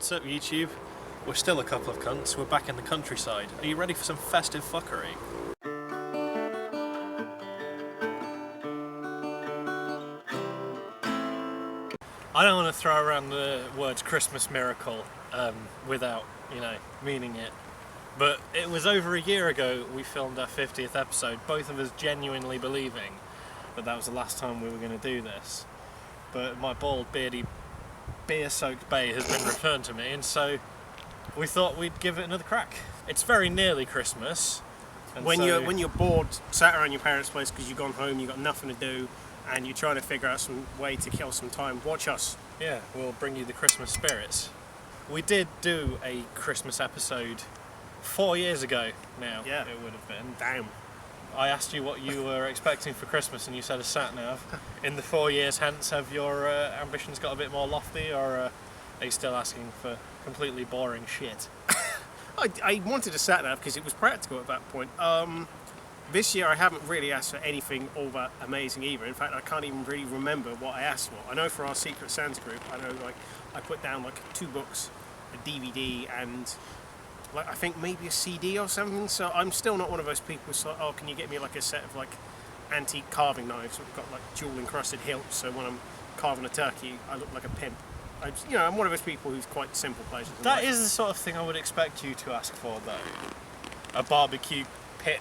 What's up, YouTube? We're still a couple of cunts. We're back in the countryside. Are you ready for some festive fuckery? I don't want to throw around the words Christmas miracle without, meaning it. But it was over a year ago we filmed our 50th episode, both of us genuinely believing that was the last time we were going to do this. But my bald, beardy, beer-soaked bay has been returned to me, and so we thought we'd give it another crack. It's very nearly Christmas. And when you're bored, sat around your parents' place because you've gone home, you've got nothing to do, and you're trying to figure out some way to kill some time, watch us. Yeah, we'll bring you the Christmas spirits. We did do a Christmas episode 4 years ago now. Yeah. It would have been. Damn. I asked you what you were expecting for Christmas and you said a sat-nav. In the 4 years hence, have your ambitions got a bit more lofty, or are you still asking for completely boring shit? I wanted a sat-nav because it was practical at that point. This year I haven't really asked for anything all that amazing either. In fact, I can't even really remember what I asked for. I know for our Secret Santa group, I put down 2 books, a DVD, and I think maybe a CD or something. So I'm still not one of those people who's like, oh, can you get me a set of antique carving knives that have got jewel encrusted hilts, so when I'm carving a turkey I look like a pimp. I'm one of those people who's quite simple pleasures. That is the sort of thing I would expect you to ask for, though. A barbecue pit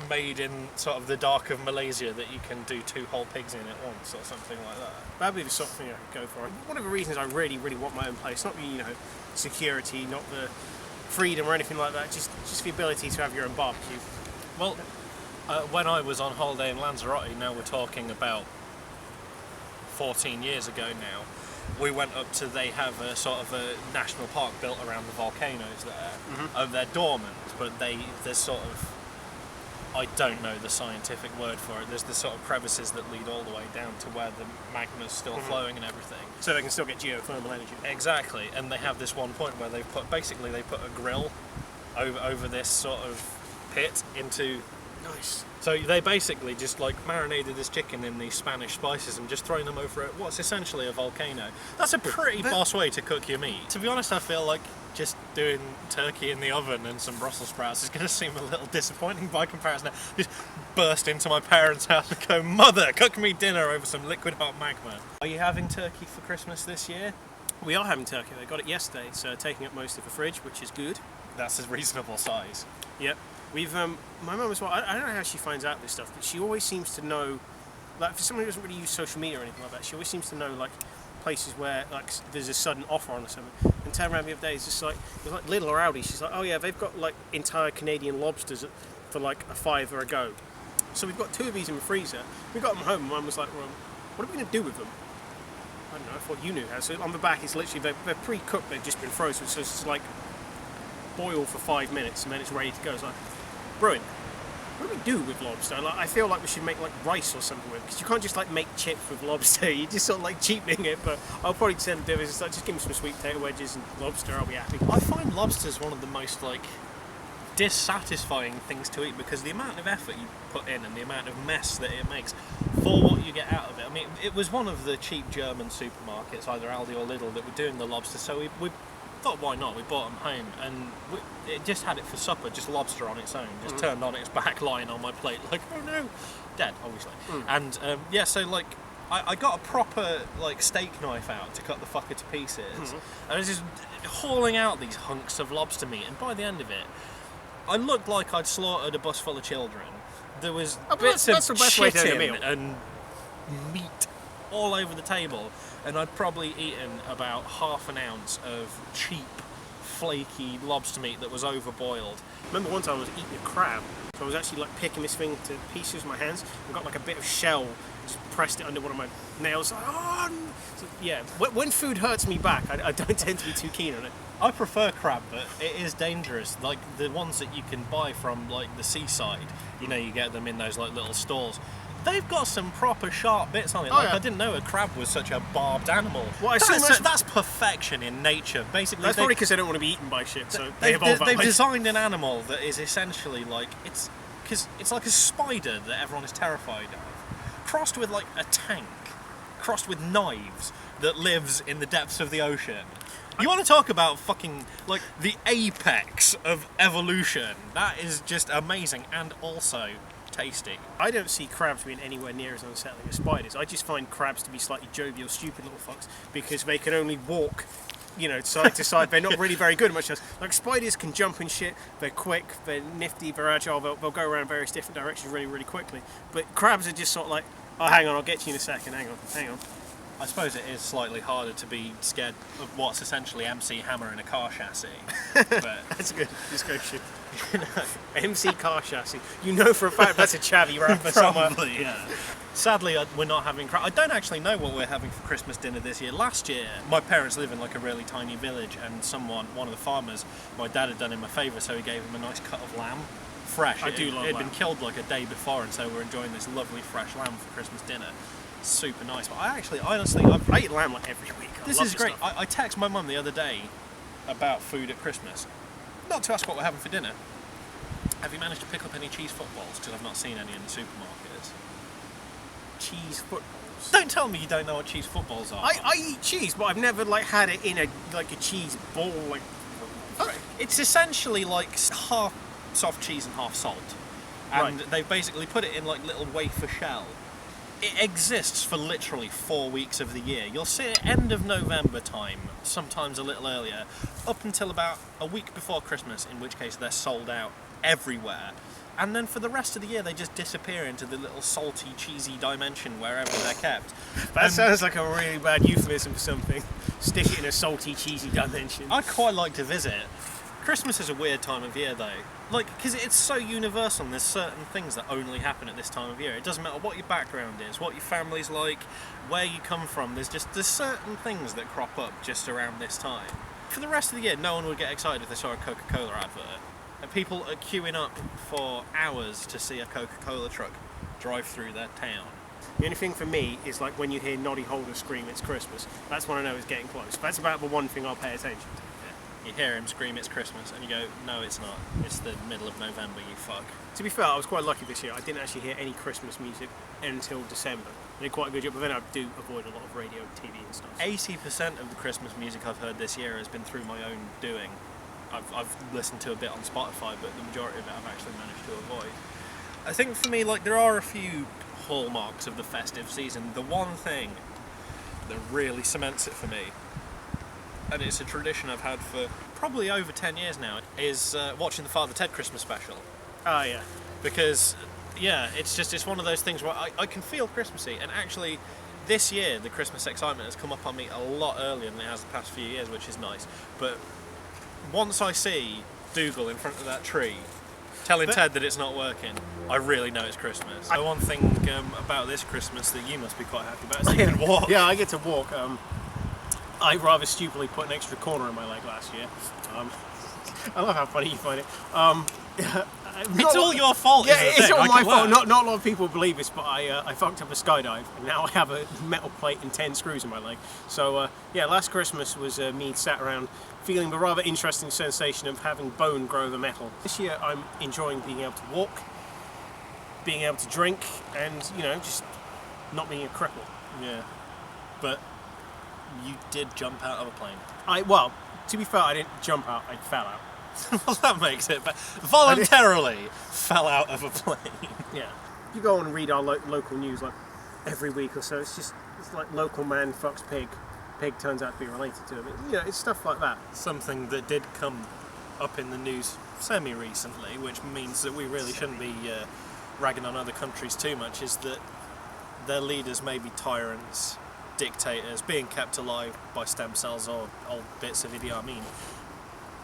made in sort of the dark of Malaysia that you can do 2 whole pigs in at once, or something like that. That'd be the sort of thing I could go for. One of the reasons I really, really want my own place, not the security, not the freedom or anything like that, just the ability to have your own barbecue. Well, when I was on holiday in Lanzarote, now we're talking about 14 years ago now, we went up to, they have a sort of a national park built around the volcanoes there. Mm-hmm. They're dormant, but there's sort of, I don't know the scientific word for it, there's the sort of crevices that lead all the way down to where the magma's still flowing and everything. So they can still get geothermal energy. Exactly, and they have this one point where they put a grill over this sort of pit into... Nice. So they basically just marinated this chicken in these Spanish spices and just thrown them over what's essentially a volcano. That's a pretty boss way to cook your meat. To be honest, I feel like just doing turkey in the oven and some Brussels sprouts is going to seem a little disappointing by comparison. Just burst into my parents' house and go, "Mother, cook me dinner over some liquid hot magma." Are you having turkey for Christmas this year? We are having turkey. They got it yesterday. It's taking up most of the fridge, which is good. That's a reasonable size. Yep. We've my mum as well. I don't know how she finds out this stuff, but she always seems to know. For someone who doesn't really use social media or anything like that, she always seems to know places where there's a sudden offer on or something. And turned around the other day, it's just it was Lidl or Aldi. She's like, oh yeah, they've got entire Canadian lobsters for a $5 a go. So we've got 2 of these in the freezer. We got them home, and Mum was like, well, what are we going to do with them? I don't know. I thought you knew how. So on the back, it's literally they're pre-cooked. They've just been frozen, so it's boil for 5 minutes and then it's ready to go. It's brilliant. What do we do with lobster? I feel like we should make rice or something with it, because you can't just make chips with lobster. You're just sort of cheapening it. But I'll probably tend to do is just give me some sweet potato wedges and lobster. I'll be happy. I find lobsters one of the most dissatisfying things to eat, because the amount of effort you put in and the amount of mess that it makes for what you get out of it. I mean, it was one of the cheap German supermarkets, either Aldi or Lidl, that were doing the lobster, so we thought, why not? We bought them home, and it just had it for supper, just lobster on its own, just turned on its back, lying on my plate, oh no, dead, obviously. And so I got a proper steak knife out to cut the fucker to pieces, and I was just hauling out these hunks of lobster meat, and by the end of it, I looked like I'd slaughtered a bus full of children. There was bits of chicken and meat all over the table, and I'd probably eaten about half an ounce of cheap, flaky lobster meat that was overboiled. Remember one time I was eating a crab, so I was actually picking this thing to pieces with my hands, and got a bit of shell, just pressed it under one of my nails. So, yeah, when food hurts me back, I don't tend to be too keen on it. I prefer crab, but it is dangerous. The ones that you can buy from the seaside, you get them in those little stalls. They've got some proper sharp bits on it. I didn't know a crab was such a barbed animal. Well, that's perfection in nature. Basically, that's probably because they don't want to be eaten by shit. So they evolve that way. They've designed an animal that is essentially it's like a spider that everyone is terrified of, crossed with a tank, crossed with knives that lives in the depths of the ocean. You want to talk about fucking, like, the apex of evolution. That is just amazing and also tasty. I don't see crabs being anywhere near as unsettling as spiders. I just find crabs to be slightly jovial, stupid little fucks because they can only walk, side to side. They're not really very good at much else. Like spiders can jump and shit. They're quick. They're nifty. They're agile. They'll go around various different directions really, really quickly. But crabs are just sort of like, oh, hang on, I'll get to you in a second. Hang on. I suppose it is slightly harder to be scared of what's essentially MC Hammer in a car chassis. But That's a good description. MC car chassis. You know for a fact that's a chavvy rapper somewhere. probably, yeah. Sadly, we're not having. I don't actually know what we're having for Christmas dinner this year. Last year, my parents live in like a really tiny village, and one of the farmers, my dad had done him a favour, so he gave him a nice cut of lamb, fresh. I do love It had lamb. been killed like a day before, and so we're enjoying this lovely fresh lamb for Christmas dinner. Super nice. But I eat lamb like every week. this is great. I texted my mum the other day about food at Christmas, not to ask what we're having for dinner. Have you managed to pick up any cheese footballs? Because I've not seen any in the supermarkets. Cheese footballs. Don't tell me you don't know what cheese footballs are. I eat cheese, but I've never had it in a cheese ball. It's essentially like half soft cheese and half salt, and Right. they've basically put it in like little wafer shell. It exists for literally 4 weeks of the year. You'll see it end of November time, sometimes a little earlier, up until about a week before Christmas, in which case they're sold out everywhere. And then for the rest of the year, they just disappear into the little salty, cheesy dimension wherever they're kept. That sounds like a really bad euphemism for something. Stick it in a salty, cheesy dimension. I'd quite like to visit. Christmas is a weird time of year, though. Because it's so universal, and there's certain things that only happen at this time of year. It doesn't matter what your background is, what your family's like, where you come from. There's certain things that crop up just around this time. For the rest of the year, no one would get excited if they saw a Coca-Cola advert. And people are queuing up for hours to see a Coca-Cola truck drive through their town. The only thing for me is like when you hear Noddy Holder scream, it's Christmas. That's when I know it's getting close. That's about the one thing I'll pay attention to. You hear him scream, it's Christmas, and you go, no, it's not. It's the middle of November, you fuck. To be fair, I was quite lucky this year. I didn't actually hear any Christmas music until December. I did quite a good job, but then I do avoid a lot of radio, TV and stuff. 80% of the Christmas music I've heard this year has been through my own doing. I've listened to a bit on Spotify, but the majority of it I've actually managed to avoid. I think for me, there are a few hallmarks of the festive season. The one thing that really cements it for me, and it's a tradition I've had for probably over 10 years now, is watching the Father Ted Christmas special. Oh, yeah. Because, it's one of those things where I can feel Christmassy, and actually this year the Christmas excitement has come up on me a lot earlier than it has the past few years, which is nice. But once I see Dougal in front of that tree telling Ted that it's not working, I really know it's Christmas. The one thing about this Christmas that you must be quite happy about is that you can walk. Yeah, I get to walk. I rather stupidly put an extra corner in my leg last year. I love how funny you find it. It's all your fault. Yeah, is the it's thing. all I my can fault. laugh. Not a lot of people believe this, but I fucked up a skydive, and now I have a metal plate and 10 screws in my leg. So last Christmas was me sat around feeling the rather interesting sensation of having bone grow the metal. This year I'm enjoying being able to walk, being able to drink, and just not being a cripple. Yeah, but you did jump out of a plane. To be fair, I didn't jump out, I fell out. Well, that makes it. But voluntarily fell out of a plane. Yeah. You go on and read our local news like every week or so. It's like local man fucks pig. Pig turns out to be related to him. It's stuff like that. Something that did come up in the news semi-recently, which means that we really shouldn't be ragging on other countries too much, is that their leaders may be tyrants, dictators, being kept alive by stem cells or old bits of Idi Amin.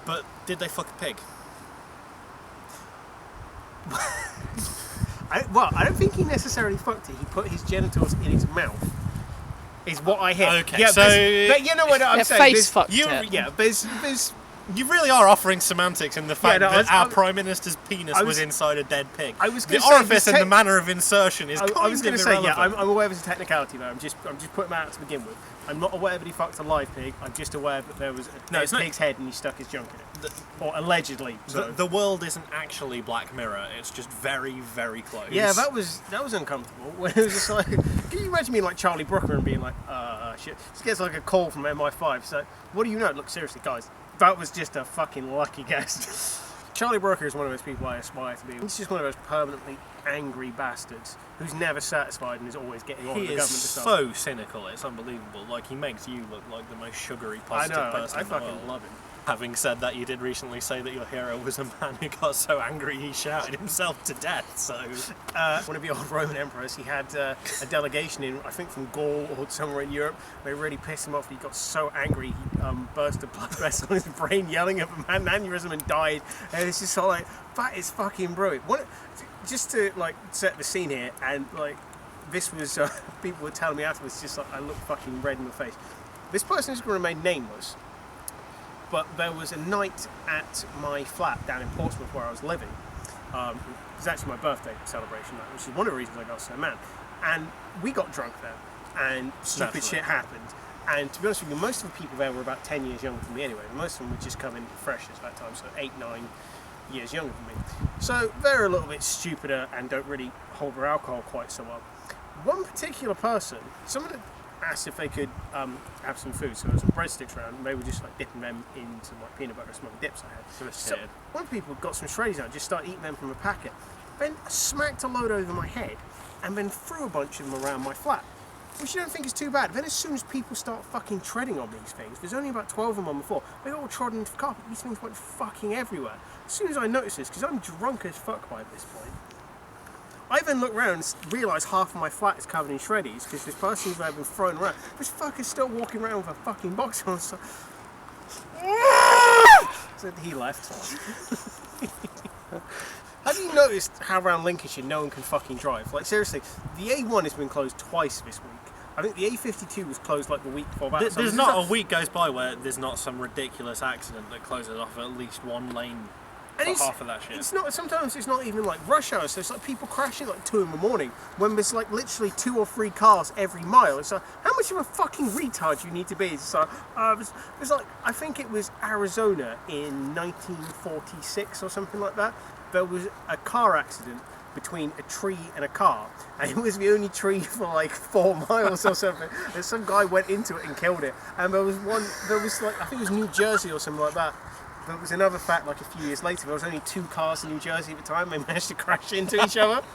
But did they fuck a pig? I don't think he necessarily fucked it. He put his genitals in his mouth. Is what I hear. Okay, yeah, so but you know what I'm saying. Face fucked you, it. Yeah, there's You really are offering semantics in the fact that our Prime Minister's penis was inside a dead pig. The orifice and the manner of insertion is kind of irrelevant. I was going to say, yeah, I'm aware there's a technicality there. I'm just putting that out to begin with. I'm not aware that he fucked a live pig. I'm just aware that there was a pig's head and he stuck his junk in it. Or allegedly. So. The world isn't actually Black Mirror. It's just very, very close. Yeah, that was uncomfortable. When it was just like, can you imagine being like Charlie Brooker and being like, shit. Just gets like a call from MI5. So, what do you know? Look, seriously, guys. That was just a fucking lucky guess. Charlie Brooker is one of those people I aspire to be. He's just one of those permanently angry bastards who's never satisfied and is always getting on with the government stuff. He is so cynical, it's unbelievable. Like, he makes you look like the most sugary, positive person in the world. I fucking love him. Having said that, you did recently say that your hero was a man who got so angry he shouted himself to death, so... one of the old Roman emperors, he had a delegation in, I think from Gaul or somewhere in Europe. They really pissed him off. He got so angry, he burst a blood vessel in his brain, yelling at him, had an aneurysm and died. And it's just like, that is fucking brilliant. Just to, like, set the scene here, and, like, this was, people were telling me afterwards, just like, I look fucking red in the face. This person is going to remain nameless. But there was a night at my flat down in Portsmouth where I was living. It was actually my birthday celebration night, which is one of the reasons I got so mad. And we got drunk there, and stupid shit happened. And to be honest with you, most of the people there were about 10 years younger than me anyway. Most of them were just coming fresh at that time, so 8, 9 years younger than me. So they're a little bit stupider and don't really hold their alcohol quite so well. One particular person, someone had asked if they could have some food, so there were some breadsticks around, and they were just like dipping them into my peanut butter and smoky dips I had. So one people got some Shreddies out, just started eating them from a packet, then smacked a load over my head, and then threw a bunch of them around my flat, which you don't think is too bad. Then as soon as people start fucking treading on these things, there's only about 12 of them on the floor, they all trodden into the carpet, these things went fucking everywhere. As soon as I noticed this, because I'm drunk as fuck by this point, I then look around and realise half of my flat is covered in Shreddies because this person's been thrown around. This fucker's still walking around with a fucking box on. So he left. Have you noticed how around Lincolnshire no one can fucking drive? Like, seriously, the A1 has been closed twice this week. I think the A52 was closed like the week before that. There's not a week goes by where there's not some ridiculous accident that closes off at least one lane. And half of that shit. It's not. Sometimes it's not even like rush hour. So it's like people crashing like 2 in the morning when there's like literally 2 or 3 cars every mile. It's like, how much of a fucking retard you need to be? It's like, it's like, I think it was Arizona in 1946 or something like that. There was a car accident between a tree and a car, and it was the only tree for like 4 miles or something. And some guy went into it and killed it. And there was like, I think it was New Jersey or something like that. There was another fact like a few years later, there was only 2 cars in New Jersey at the time, they managed to crash into each other.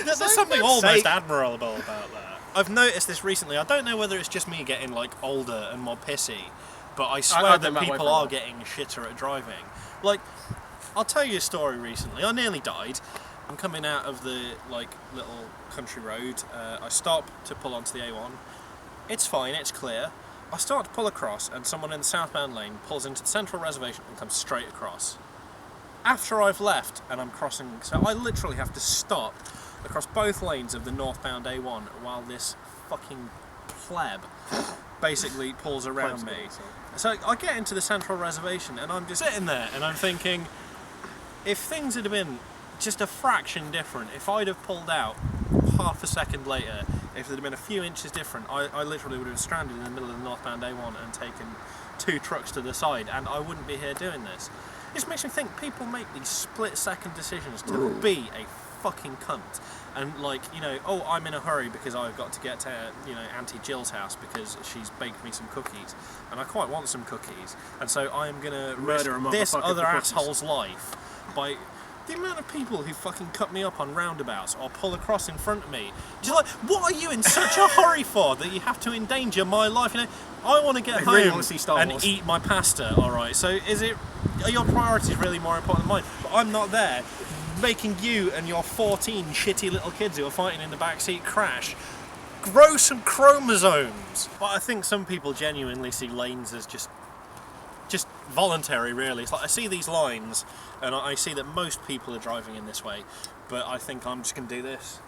There's something almost admirable about that. I've noticed this recently, I don't know whether it's just me getting like older and more pissy, but I swear that people are getting shitter at driving. Like, I'll tell you a story recently, I nearly died. I'm coming out of the like little country road, I stop to pull onto the A1, it's fine, it's clear. I start to pull across and someone in the southbound lane pulls into the central reservation and comes straight across. After I've left and I'm crossing, so I literally have to stop across both lanes of the northbound A1 while this fucking pleb basically pulls around me. So I get into the central reservation and I'm just sitting there and I'm thinking, if things had been just a fraction different, if I'd have pulled out half a second later, if there'd have been a few inches different, I literally would have been stranded in the middle of the northbound A1 and taken 2 trucks to the side, and I wouldn't be here doing this. It just makes me think people make these split-second decisions to be a fucking cunt. And like, you know, oh, I'm in a hurry because I've got to get to, you know, Auntie Jill's house because she's baked me some cookies, and I quite want some cookies, and so I'm gonna risk this other asshole's life by... The amount of people who fucking cut me up on roundabouts or pull across in front of me. Just like, what are you in such a hurry for that you have to endanger my life? You know, I want to get home and eat my pasta, alright? So are your priorities really more important than mine? But I'm not there making you and your 14 shitty little kids who are fighting in the backseat crash. Grow some chromosomes. But I think some people genuinely see lanes as just voluntary, really. It's like I see these lines and I see that most people are driving in this way, but I think I'm just going to do this.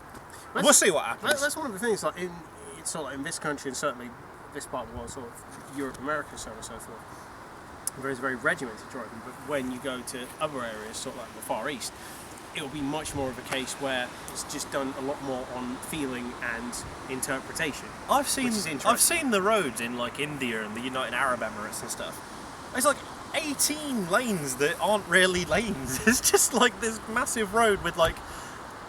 We'll see what happens. That's one of the things, like in this country and certainly this part of the world, sort of Europe, America, so on and so forth. very regimented driving. But when you go to other areas, sort of like the Far East, it'll be much more of a case where it's just done a lot more on feeling and interpretation. I've seen the roads in like India and the United Arab Emirates and stuff. It's like 18 lanes that aren't really lanes. It's just like this massive road with like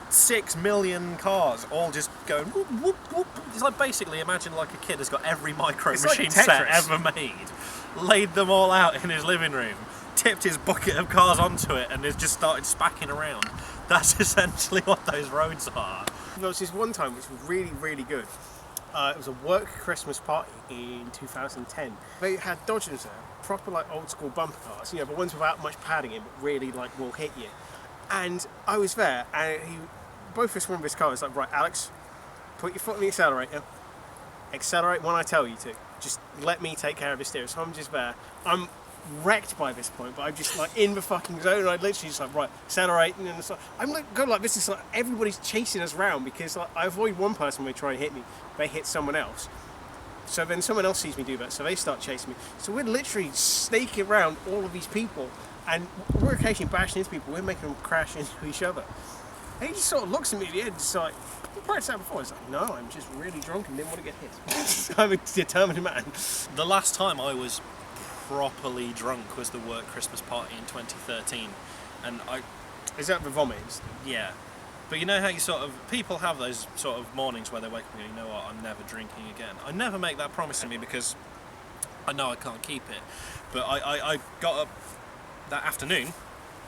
6 million cars all just going whoop, whoop, whoop. It's like basically imagine like a kid has got every micro It's machine like set Tetris. ever made, laid them all out in his living room, tipped his bucket of cars onto it and has just started spacking around. That's essentially what those roads are. There was this one time which was really, really good. It was a work Christmas party in 2010. They had Dodgers there, proper like old school bumper cars, you know, but ones without much padding in, but really like will hit you. And I was there, and both of us were in this car. It's like, right, Alex, put your foot on the accelerator. Accelerate when I tell you to. Just let me take care of this steering. So I'm just there. I'm wrecked by this point, but I'm just like in the fucking zone. And I literally just like, right, accelerate. And then it's like, I'm like going like this. Is like everybody's chasing us around because like, I avoid one person when they try and hit me. They hit someone else. So then someone else sees me do that. So they start chasing me. So we're literally snaking around all of these people. And we're occasionally bashing into people. We're making them crash into each other. And he just sort of looks at me at the end, it's like, you practiced that before? It's like, no, I'm just really drunk and didn't want to get hit. I'm a determined man. The last time I was properly drunk was the work Christmas party in 2013, and Is that the vomit incident? yeah. But you know how you sort of, people have those sort of mornings where they wake up and go, you know what, I'm never drinking again. I never make that promise to me because I know I can't keep it. But I got up that afternoon,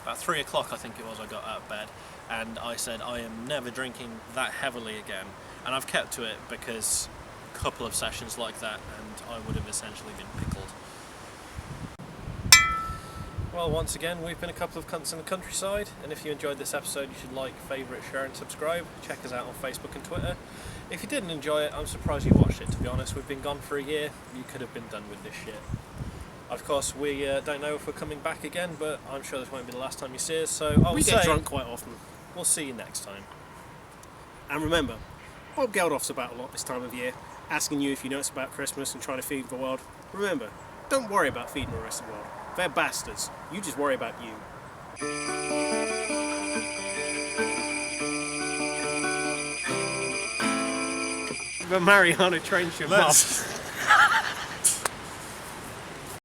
about 3 o'clock I think it was, I got out of bed, and I said I am never drinking that heavily again. And I've kept to it because a couple of sessions like that and I would have essentially been pickled. Well, once again, we've been a couple of cunts in the countryside, and if you enjoyed this episode, you should like, favourite, share and subscribe. Check us out on Facebook and Twitter. If you didn't enjoy it, I'm surprised you watched it, to be honest. We've been gone for a year. You could have been done with this shit. Of course, we don't know if we're coming back again, but I'm sure this won't be the last time you see us, so We get drunk quite often. We'll see you next time. And remember, Bob Geldof's about a lot this time of year, asking you if you know it's about Christmas and trying to feed the world. Remember, don't worry about feeding the rest of the world. They're bastards. You just worry about you. The Mariana Trench of Muppets.